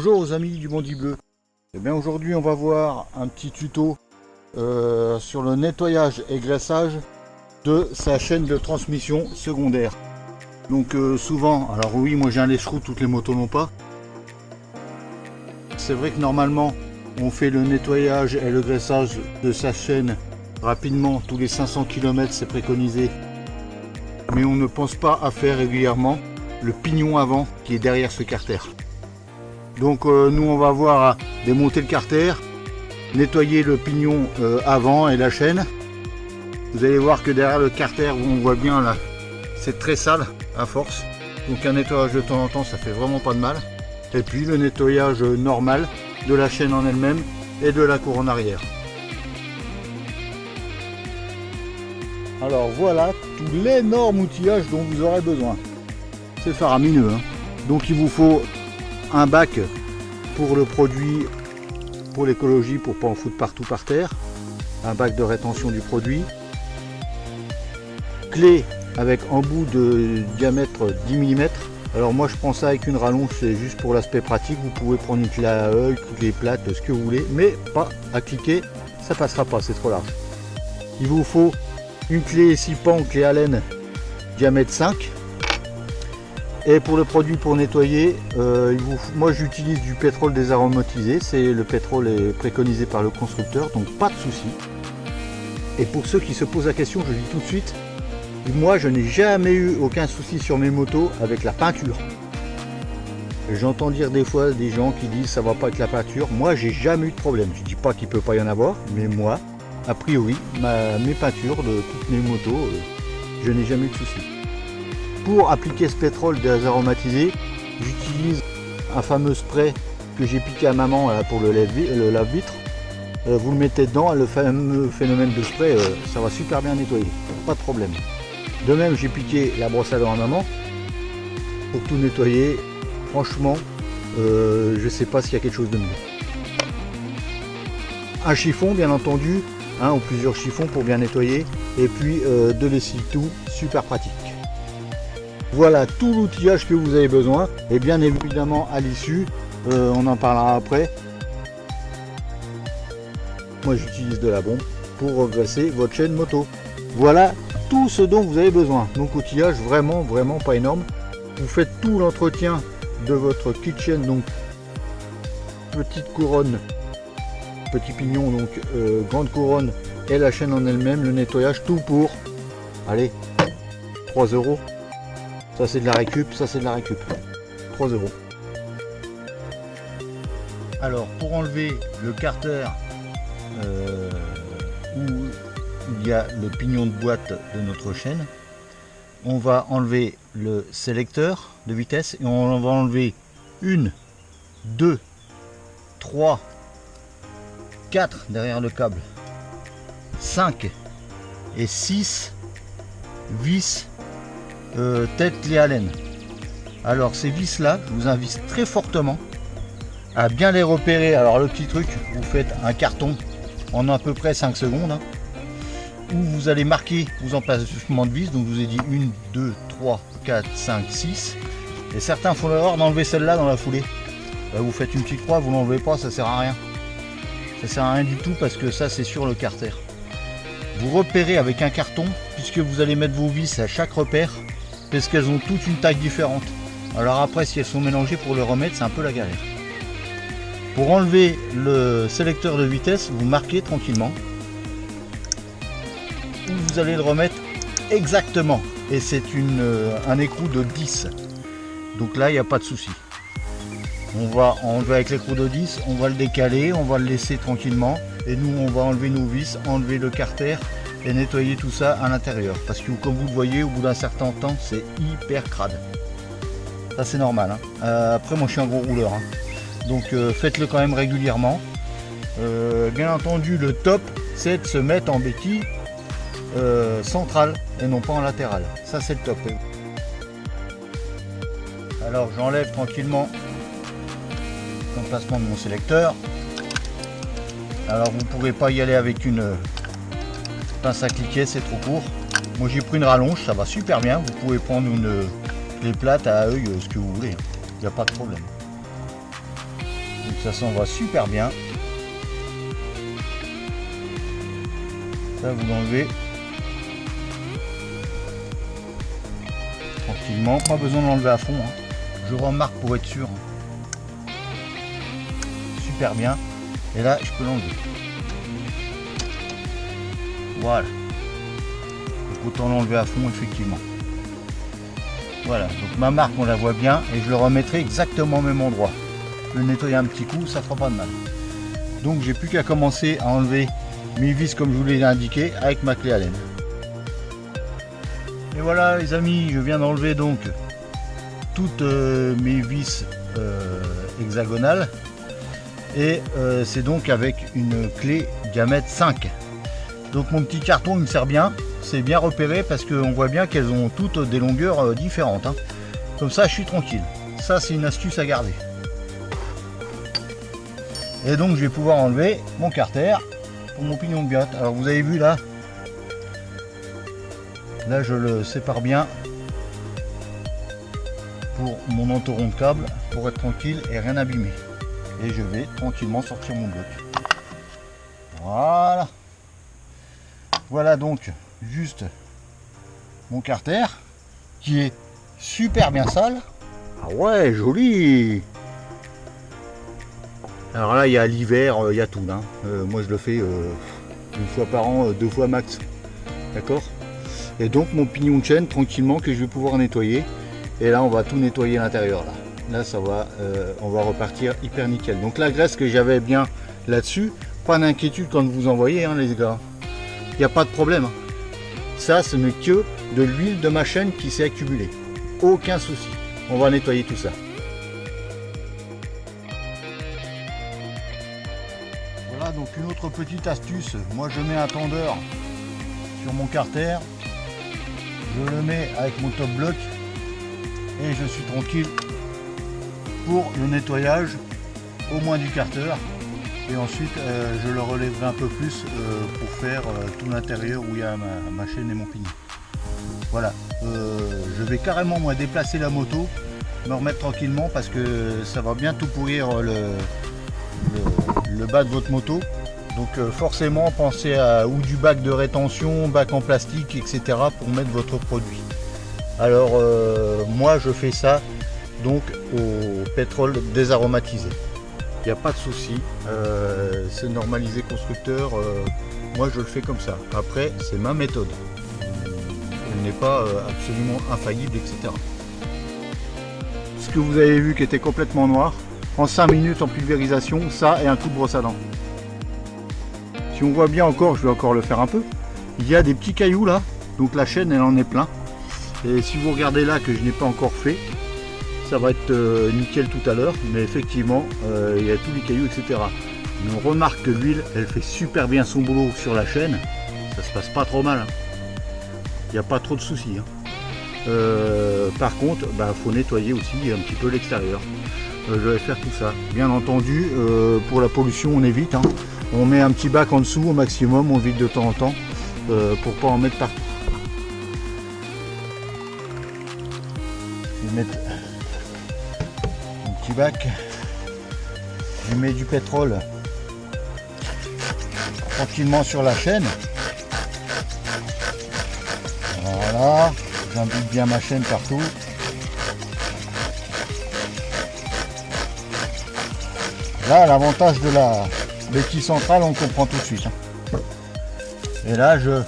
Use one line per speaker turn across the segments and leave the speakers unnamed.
Bonjour aux amis du Bondi Bleu. Eh bien aujourd'hui on va voir un petit tuto sur le nettoyage et graissage de sa chaîne de transmission secondaire. Donc souvent, alors oui moi j'ai un lèche-roue, toutes les motos n'ont pas. C'est vrai que normalement on fait le nettoyage et le graissage de sa chaîne rapidement, tous les 500 km c'est préconisé. Mais on ne pense pas à faire régulièrement le pignon avant qui est derrière ce carter. Donc nous on va voir à démonter le carter, nettoyer le pignon avant et la chaîne. Vous allez voir que derrière le carter, on voit bien là, c'est très sale à force. Donc un nettoyage de temps en temps, ça fait vraiment pas de mal. Et puis le nettoyage normal de la chaîne en elle-même et de la couronne arrière. Alors voilà tout l'énorme outillage dont vous aurez besoin. C'est faramineux, hein. Donc il vous faut un bac pour le produit, pour l'écologie, pour pas en foutre partout par terre, un bac de rétention du produit, clé avec embout de diamètre 10 mm. Alors moi je prends ça avec une rallonge, c'est juste pour l'aspect pratique. Vous pouvez prendre une clé à œil, une clé plate, ce que vous voulez, mais pas à cliquer, ça passera pas, c'est trop large. Il vous faut une clé 6 pans, clé Allen diamètre 5. Et pour le produit pour nettoyer, moi j'utilise du pétrole désaromatisé, le pétrole est préconisé par le constructeur, donc pas de souci. Et pour ceux qui se posent la question, je dis tout de suite, moi je n'ai jamais eu aucun souci sur mes motos avec la peinture. J'entends dire des fois des gens qui disent ça va pas avec la peinture, moi j'ai jamais eu de problème. Je dis pas qu'il peut pas y en avoir, mais moi, a priori, mes peintures de toutes mes motos, je n'ai jamais eu de souci. Pour appliquer ce pétrole désaromatisé, j'utilise un fameux spray que j'ai piqué à maman là, pour le lave-vitre. Vous le mettez dedans, le fameux phénomène de spray, ça va super bien nettoyer, pas de problème. De même, j'ai piqué la brosse à dents à maman pour tout nettoyer. Franchement, je ne sais pas s'il y a quelque chose de mieux. Un chiffon, bien entendu, ou plusieurs chiffons pour bien nettoyer, et puis de l'essuie-tout, super pratique. Voilà tout l'outillage que vous avez besoin, et bien évidemment à l'issue, on en parlera après. Moi j'utilise de la bombe pour regresser votre chaîne moto. Voilà tout ce dont vous avez besoin. Donc outillage vraiment pas énorme. Vous faites tout l'entretien de votre kitchen, donc petite couronne, petit pignon, donc grande couronne et la chaîne en elle-même, le nettoyage, tout pour, allez, 3 €. Ça c'est de la récup, ça c'est de la récup. 3 €. Alors pour enlever le carter où il y a le pignon de boîte de notre chaîne, on va enlever le sélecteur de vitesse et on va enlever 1, 2, 3, 4 derrière le câble, 5 et 6 vis tête clé Allen. Alors ces vis là, je vous invite très fortement à bien les repérer. Alors le petit truc, vous faites un carton en à peu près 5 secondes, où vous allez marquer vos emplacements de vis. Donc je vous ai dit 1, 2, 3, 4, 5, 6. Et certains font l'erreur d'enlever celle-là dans la foulée. Là, vous faites une petite croix, vous l'enlevez pas, ça sert à rien. Ça sert à rien du tout parce que ça c'est sur le carter. Vous repérez avec un carton, puisque vous allez mettre vos vis à chaque repère, parce qu'elles ont toutes une taille différente. Alors après, si elles sont mélangées, pour le remettre, c'est un peu la galère. Pour enlever le sélecteur de vitesse, vous marquez tranquillement où vous allez le remettre exactement. Et c'est un écrou de 10. Donc là, il n'y a pas de souci. On va enlever avec l'écrou de 10, on va le décaler, on va le laisser tranquillement. Et nous, on va enlever nos vis, enlever le carter et nettoyer tout ça à l'intérieur. Parce que comme vous le voyez, au bout d'un certain temps, c'est hyper crade. Ça, c'est normal. Après, moi, je suis un gros rouleur. Donc, faites-le quand même régulièrement. Bien entendu, le top, c'est de se mettre en béquille centrale et non pas en latérale. Ça, c'est le top. Alors, j'enlève tranquillement l'emplacement de mon sélecteur. Alors vous ne pourrez pas y aller avec une pince à cliquer, c'est trop court. Moi j'ai pris une rallonge, ça va super bien. Vous pouvez prendre une clé plate à œil, ce que vous voulez, il n'y a pas de problème. Ça s'en va super bien. Ça, vous l'enlevez tranquillement, pas besoin de l'enlever à fond, hein. Je remarque pour être sûr. Super bien. Et là, je peux l'enlever. Voilà. Donc, autant l'enlever à fond, effectivement. Voilà, donc ma marque, on la voit bien, et je le remettrai exactement au même endroit. Le nettoyer un petit coup, ça fera pas de mal. Donc j'ai plus qu'à commencer à enlever mes vis comme je vous l'ai indiqué avec ma clé Allen. Et voilà les amis, je viens d'enlever donc toutes mes vis hexagonales, et c'est donc avec une clé diamètre 5. Donc mon petit carton il me sert bien, c'est bien repéré parce qu'on voit bien qu'elles ont toutes des longueurs différentes, hein. Comme ça je suis tranquille. Ça c'est une astuce à garder. Et donc je vais pouvoir enlever mon carter pour mon pignon de biote. Alors vous avez vu là je le sépare bien pour mon entoron de câble, pour être tranquille et rien abîmer. Et je vais tranquillement sortir mon bloc. Voilà. Voilà donc juste mon carter qui est super bien sale. Ah ouais, joli. Alors là il y a l'hiver, il y a tout, hein. Moi je le fais une fois par an, 2 fois max. D'accord. Et donc mon pignon de chaîne tranquillement que je vais pouvoir nettoyer. Et là on va tout nettoyer à l'intérieur là. Là ça va, on va repartir hyper nickel. Donc la graisse que j'avais bien là-dessus, pas d'inquiétude quand vous envoyez, hein, les gars. Il n'y a pas de problème. Ça, ce n'est que de l'huile de ma chaîne qui s'est accumulée. Aucun souci. On va nettoyer tout ça. Voilà donc une autre petite astuce. Moi je mets un tendeur sur mon carter. Je le mets avec mon top bloc. Et je suis tranquille pour le nettoyage au moins du carter. Et ensuite je le relèverai un peu plus pour faire tout l'intérieur où il y a ma chaîne et mon pignon. Voilà, je vais carrément moi déplacer la moto, me remettre tranquillement parce que ça va bien tout pourrir le bas de votre moto. Donc forcément pensez à ou du bac de rétention, bac en plastique, etc. pour mettre votre produit. Alors moi je fais ça donc au pétrole désaromatisé. Il n'y a pas de souci, c'est normalisé constructeur, moi je le fais comme ça. Après c'est ma méthode, elle n'est pas absolument infaillible, etc. Ce que vous avez vu qui était complètement noir, en 5 minutes en pulvérisation, ça et un coup de brosse à dents. Si on voit bien encore, je vais encore le faire un peu, il y a des petits cailloux là, donc la chaîne elle en est plein. Et si vous regardez là que je n'ai pas encore fait, ça va être nickel tout à l'heure, mais effectivement il y a tous les cailloux, etc. Mais on remarque que l'huile elle fait super bien son boulot sur la chaîne, ça se passe pas trop mal, hein. Il n'y a pas trop de soucis, hein. Par contre faut nettoyer aussi un petit peu l'extérieur. Je vais faire tout ça, bien entendu. Pour la pollution on évite, hein. On met un petit bac en dessous au maximum, on vide de temps en temps pour pas en mettre partout. Je vais mettre un petit bac, je mets du pétrole tranquillement sur la chaîne. Voilà, j'imbibe bien ma chaîne partout. Là, l'avantage de la béquille centrale, on comprend tout de suite, hein. Et là, je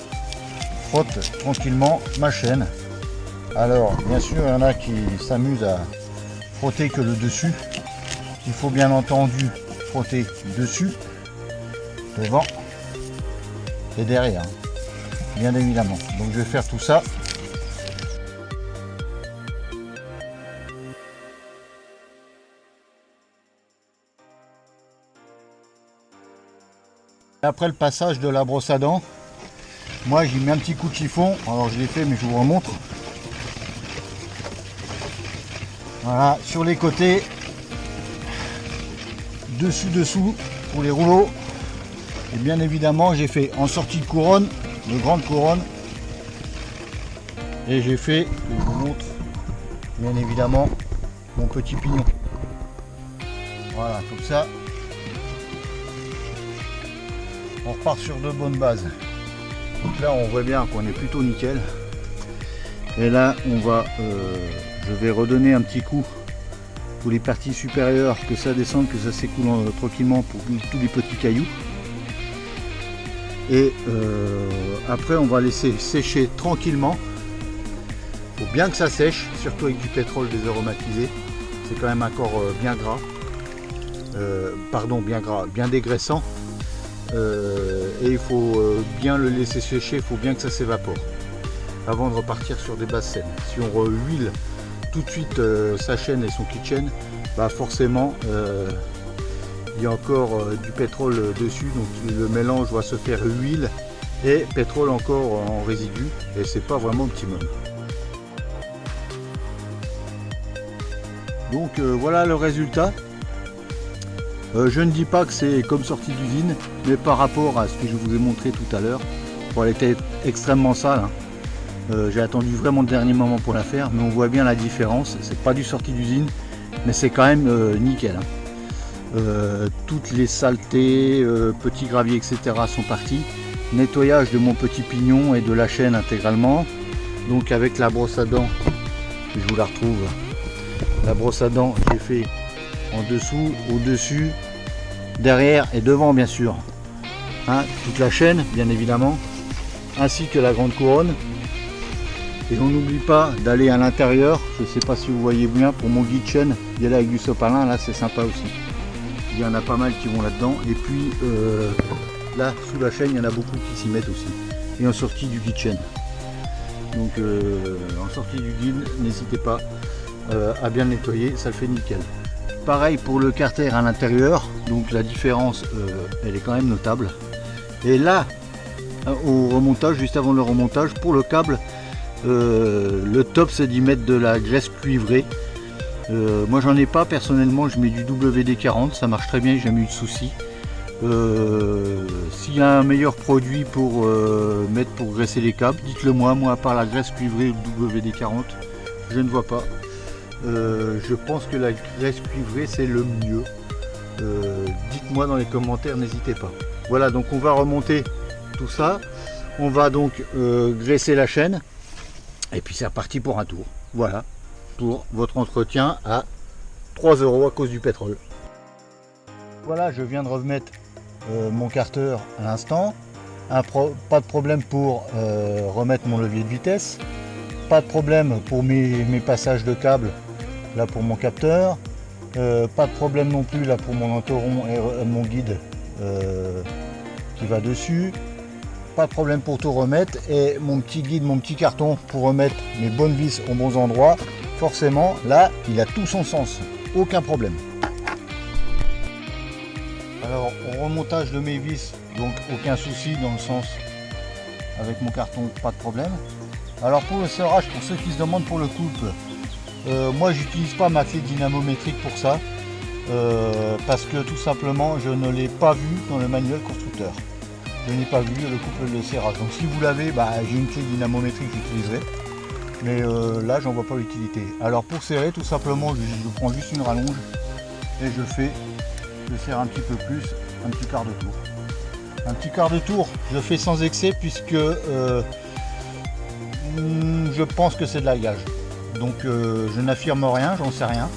frotte tranquillement ma chaîne. Alors, bien sûr, il y en a qui s'amusent à frotter que le dessus. Il faut bien entendu frotter dessus, devant et derrière, bien évidemment. Donc, je vais faire tout ça. Après le passage de la brosse à dents, moi j'y mets un petit coup de chiffon. Alors je l'ai fait mais je vous remontre. Voilà, sur les côtés, dessous pour les rouleaux. Et bien évidemment j'ai fait en sortie de couronne, de grande couronne. Et j'ai fait, je vous montre, bien évidemment, mon petit pignon. Voilà, comme ça, On repart sur de bonnes bases. Donc là on voit bien qu'on est plutôt nickel. Et là on va, je vais redonner un petit coup pour les parties supérieures, que ça descende, que ça s'écoule tranquillement pour tous les petits cailloux. Et après on va laisser sécher tranquillement. Il faut bien que ça sèche, surtout avec du pétrole désaromatisé. C'est quand même un corps bien gras. Bien dégraissant. Et il faut bien le laisser sécher, il faut bien que ça s'évapore avant de repartir sur des bases saines. Si on rehuile tout de suite sa chaîne et son kitchen, bah forcément il y a encore du pétrole dessus, donc le mélange va se faire huile et pétrole encore en résidu, et c'est pas vraiment optimum. Donc voilà le résultat. Je ne dis pas que c'est comme sortie d'usine, mais par rapport à ce que je vous ai montré tout à l'heure, bon, elle était extrêmement sale, hein. J'ai attendu vraiment le dernier moment pour la faire, mais on voit bien la différence. C'est pas du sortie d'usine, mais c'est quand même nickel, hein. Toutes les saletés, petits graviers, etc. sont partis. Nettoyage de mon petit pignon et de la chaîne intégralement. Donc avec la brosse à dents, je vous la retrouve. La brosse à dents, j'ai fait en dessous, au-dessus, derrière et devant bien sûr. Hein, toute la chaîne bien évidemment, ainsi que la grande couronne. Et on n'oublie pas d'aller à l'intérieur, je ne sais pas si vous voyez bien, pour mon guide chaîne, il y a là avec du sopalin, là c'est sympa aussi. Il y en a pas mal qui vont là-dedans. Et puis là sous la chaîne, il y en a beaucoup qui s'y mettent aussi. Et en sortie du guide chaîne. Donc en sortie du guide, n'hésitez pas à bien le nettoyer, ça le fait nickel. Pareil pour le carter à l'intérieur, donc la différence elle est quand même notable. Et là au remontage, juste avant le remontage, pour le câble, le top c'est d'y mettre de la graisse cuivrée. Moi j'en ai pas personnellement, je mets du WD-40, ça marche très bien, j'ai jamais eu de soucis. S'il y a un meilleur produit pour mettre pour graisser les câbles, dites-le moi. Moi à part la graisse cuivrée ou le WD-40, je ne vois pas. Je pense que la graisse cuivrée c'est le mieux. Dites-moi dans les commentaires, n'hésitez pas. Voilà, donc on va remonter tout ça. On va donc graisser la chaîne. Et puis c'est reparti pour un tour. Voilà, pour votre entretien à 3 € à cause du pétrole. Voilà, je viens de remettre mon carter à l'instant. Pas de problème pour remettre mon levier de vitesse. Pas de problème pour mes passages de câble là pour mon capteur. Pas de problème non plus là pour mon entoron et mon guide qui va dessus. Pas de problème pour tout remettre, et mon petit guide, mon petit carton pour remettre mes bonnes vis aux bons endroits. Forcément là il a tout son sens, aucun problème. Alors au remontage de mes vis, donc aucun souci dans le sens avec mon carton, pas de problème. Alors pour le serrage, pour ceux qui se demandent pour le couple, moi j'utilise pas ma clé dynamométrique pour ça, parce que tout simplement je ne l'ai pas vu dans le manuel constructeur. Je n'ai pas vu le couple de serrage. Donc si vous l'avez, bah, j'ai une clé dynamométrique que j'utiliserai. Mais là j'en vois pas l'utilité. Alors pour serrer, tout simplement je prends juste une rallonge et je serre un petit peu plus, un petit quart de tour. Un petit quart de tour, je fais sans excès puisque je pense que c'est de l'alliage. Donc je n'affirme rien, j'en sais rien.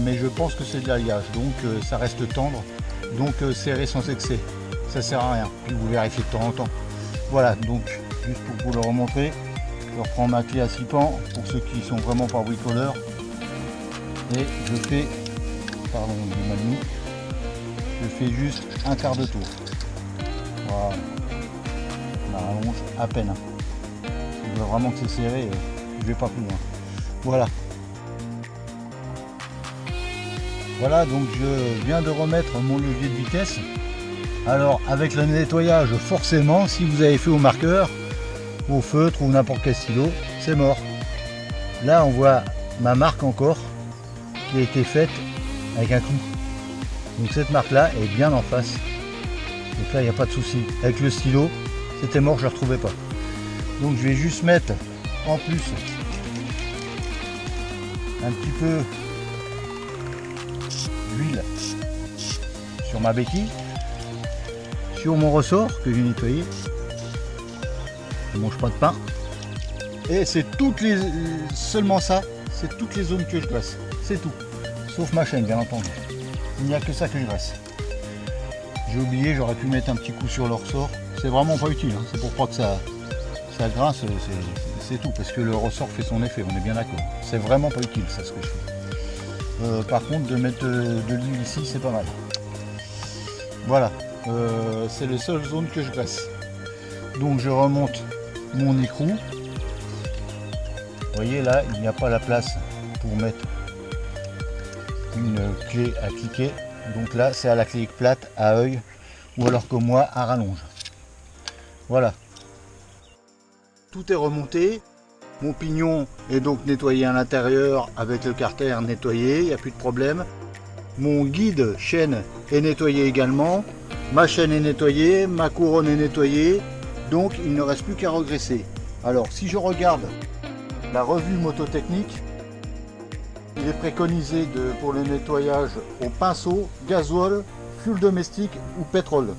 Mais je pense que c'est de l'alliage. Donc ça reste tendre. Donc serrer sans excès, ça sert à rien. Puis vous vérifiez de temps en temps. Voilà, donc juste pour vous le remontrer, je reprends ma clé à 6 pans pour ceux qui sont vraiment pas bricoleurs. Et je fais, pardon, je fais juste un quart de tour. Voilà, on rallonge à peine. Je veux vraiment que c'est serré, je vais pas plus loin. Voilà. Voilà, donc je viens de remettre mon levier de vitesse. Alors avec le nettoyage, forcément, si vous avez fait au marqueur, au feutre ou n'importe quel stylo, c'est mort. Là on voit ma marque encore qui a été faite avec un clou. Donc cette marque là est bien en face. Donc là il n'y a pas de souci. Avec le stylo, c'était mort, je ne le retrouvais pas. Donc je vais juste mettre en plus un petit peu d'huile sur ma béquille, sur mon ressort que j'ai nettoyé. Je ne mange pas de pain. Et c'est seulement ça, c'est toutes les zones que je graisse. C'est tout. Sauf ma chaîne, bien entendu. Il n'y a que ça que je graisse. J'ai oublié, j'aurais pu mettre un petit coup sur le ressort. C'est vraiment pas utile, hein. C'est pour pas que ça grince, c'est tout. Parce que le ressort fait son effet, on est bien d'accord. C'est vraiment pas utile, ça, ce que je fais. Par contre, de mettre de l'huile ici, c'est pas mal. Voilà, c'est la seule zone que je graisse. Donc je remonte mon écrou. Vous voyez là, il n'y a pas la place pour mettre une clé à cliquer. Donc là, c'est à la clé plate, à œil, ou alors que moi, à rallonge. Voilà. Tout est remonté. Mon pignon est donc nettoyé à l'intérieur avec le carter nettoyé, il n'y a plus de problème. Mon guide chaîne est nettoyé également. Ma chaîne est nettoyée, ma couronne est nettoyée. Donc il ne reste plus qu'à regresser. Alors si je regarde la revue mototechnique, il est préconisé pour le nettoyage au pinceau, gasoil, fuel domestique ou pétrole.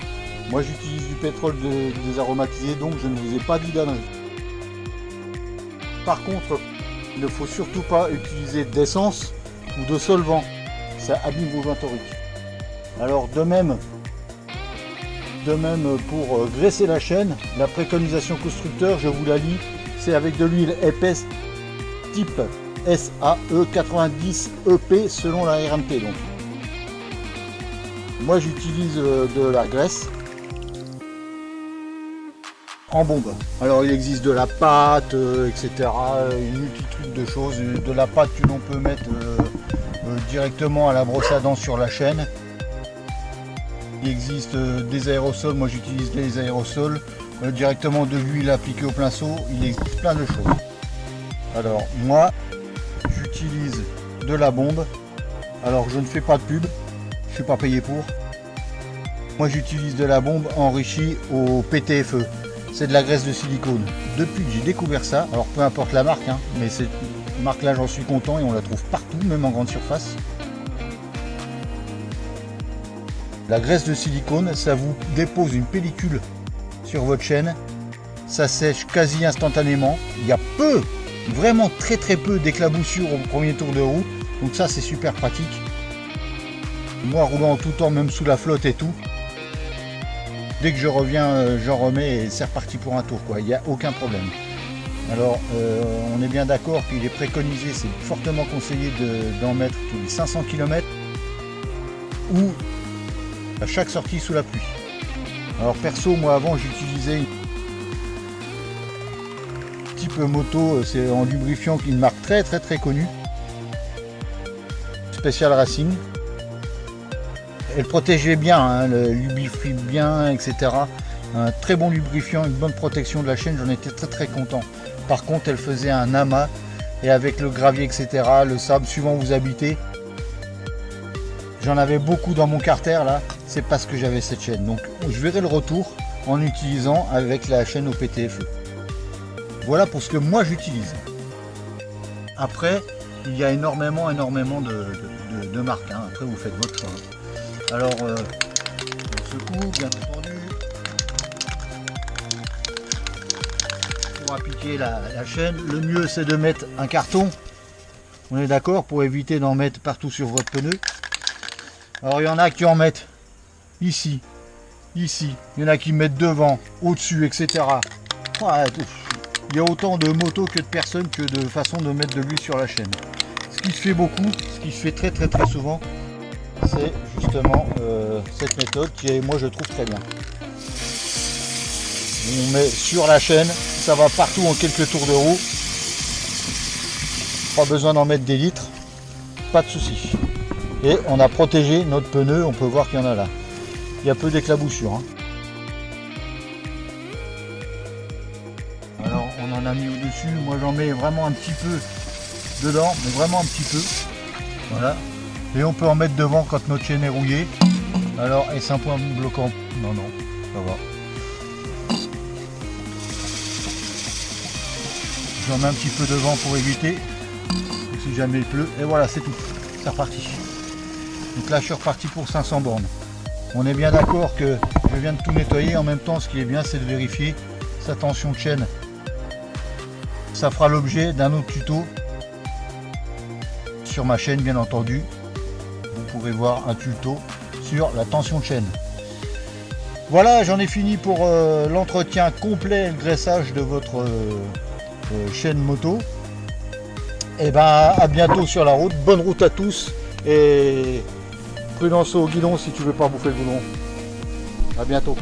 Moi j'utilise du pétrole désaromatisé, donc je ne vous ai pas dit d'ânerie. Par contre, il ne faut surtout pas utiliser d'essence ou de solvant. Ça abîme vos joints toriques. Alors de même pour graisser la chaîne, la préconisation constructeur, je vous la lis, c'est avec de l'huile épaisse type SAE 90 EP selon la RMP. Donc. Moi j'utilise de la graisse en bombe. Alors il existe de la pâte, etc. Une multitude de choses. De la pâte que l'on peut mettre directement à la brosse à dents sur la chaîne. Il existe des aérosols, moi j'utilise des aérosols, directement de l'huile appliquée au pinceau, il existe plein de choses. Alors moi j'utilise de la bombe, alors je ne fais pas de pub, je ne suis pas payé pour. Moi j'utilise de la bombe enrichie au PTFE, c'est de la graisse de silicone. Depuis que j'ai découvert ça, alors peu importe la marque, hein, mais cette marque là j'en suis content et on la trouve partout, même en grande surface. La graisse de silicone, ça vous dépose une pellicule sur votre chaîne, ça sèche quasi instantanément, il y a vraiment très peu d'éclaboussures au premier tour de roue, donc ça c'est super pratique. Moi roulant en tout temps, même sous la flotte et tout, dès que je reviens, j'en remets et c'est reparti pour un tour, quoi. Il n'y a aucun problème. Alors on est bien d'accord qu'il est préconisé, c'est fortement conseillé d'en mettre tous les 500 km ou à chaque sortie sous la pluie. Alors perso, moi avant j'utilisais une type moto, c'est en lubrifiant, une marque très connue, Special Racing. Elle protégeait bien, hein, le lubifie bien, etc. Un très bon lubrifiant, une bonne protection de la chaîne, j'en étais très content. Par contre elle faisait un amas et avec le gravier, etc., le sable, suivant où vous habitez, j'en avais beaucoup dans mon carter là, c'est parce que j'avais cette chaîne. Donc je verrai le retour en utilisant avec la chaîne au PTFE. Voilà pour ce que moi j'utilise. Après, il y a énormément de marques, hein. Après vous faites votre choix. Alors, on secoue, bien entendu, pour appliquer la chaîne. Le mieux c'est de mettre un carton, on est d'accord, pour éviter d'en mettre partout sur votre pneu. Alors il y en a qui en mettent ici, il y en a qui mettent devant, au-dessus, etc. Ouais, il y a autant de motos que de personnes que de façons de mettre de l'huile sur la chaîne. Ce qui se fait beaucoup, ce qui se fait très souvent, c'est justement cette méthode qui est, moi je trouve très bien. On met sur la chaîne, ça va partout en quelques tours de roue. Pas besoin d'en mettre des litres, pas de souci. Et on a protégé notre pneu, on peut voir qu'il y en a là. Il y a peu d'éclaboussures. Hein. Alors on en a mis au-dessus, moi j'en mets vraiment un petit peu dedans, mais vraiment un petit peu. Voilà. Et on peut en mettre devant quand notre chaîne est rouillée. Alors, est-ce un point bloquant? Non, ça va. J'en mets un petit peu devant pour éviter, si jamais il pleut. Et voilà, c'est tout. C'est reparti. Donc là, je suis reparti pour 500 bornes. On est bien d'accord que je viens de tout nettoyer. En même temps, ce qui est bien, c'est de vérifier sa tension de chaîne. Ça fera l'objet d'un autre tuto sur ma chaîne, bien entendu. Vous pourrez voir un tuto sur la tension de chaîne. Voilà, j'en ai fini pour l'entretien complet et le graissage de votre chaîne moto. Et ben à bientôt sur la route. Bonne route à tous et prudence au guidon si tu veux pas bouffer le goudron. À bientôt.